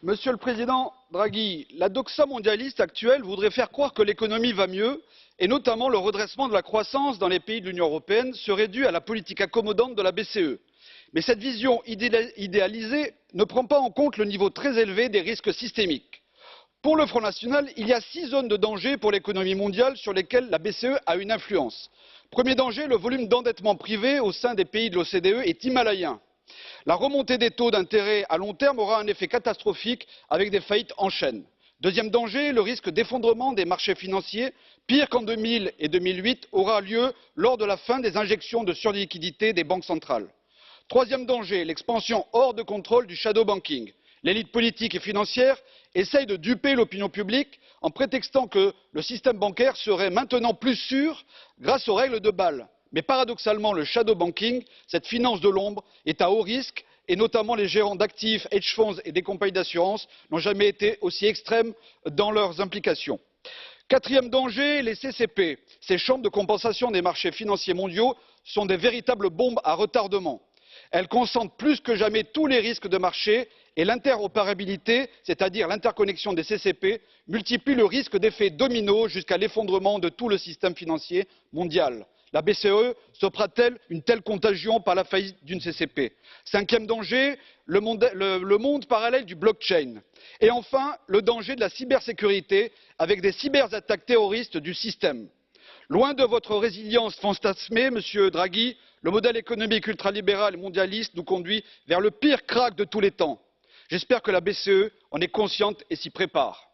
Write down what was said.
Monsieur le Président Draghi, la doxa mondialiste actuelle voudrait faire croire que l'économie va mieux, et notamment le redressement de la croissance dans les pays de l'Union européenne serait dû à la politique accommodante de la BCE. Mais cette vision idéalisée ne prend pas en compte le niveau très élevé des risques systémiques. Pour le Front national, il y a 6 zones de danger pour l'économie mondiale sur lesquelles la BCE a une influence. Premier danger, le volume d'endettement privé au sein des pays de l'OCDE est himalayen. La remontée des taux d'intérêt à long terme aura un effet catastrophique avec des faillites en chaîne. Deuxième danger, le risque d'effondrement des marchés financiers, pire qu'en 2000 et 2008, aura lieu lors de la fin des injections de surliquidité des banques centrales. Troisième danger, l'expansion hors de contrôle du shadow banking. L'élite politique et financière essaye de duper l'opinion publique en prétextant que le système bancaire serait maintenant plus sûr grâce aux règles de Bâle. Mais paradoxalement, le shadow banking, cette finance de l'ombre, est à haut risque et notamment les gérants d'actifs, hedge funds et des compagnies d'assurance n'ont jamais été aussi extrêmes dans leurs implications. Quatrième danger, les CCP. Ces chambres de compensation des marchés financiers mondiaux sont des véritables bombes à retardement. Elles concentrent plus que jamais tous les risques de marché et l'interopérabilité, c'est-à-dire l'interconnexion des CCP, multiplie le risque d'effet domino jusqu'à l'effondrement de tout le système financier mondial. La BCE sauvera-t-elle une telle contagion par la faillite d'une CCP? Cinquième danger, le monde parallèle du blockchain. Et enfin, le danger de la cybersécurité avec des cyberattaques terroristes du système. Loin de votre résilience fantasmée, Monsieur Draghi, le modèle économique ultralibéral et mondialiste nous conduit vers le pire krach de tous les temps. J'espère que la BCE en est consciente et s'y prépare.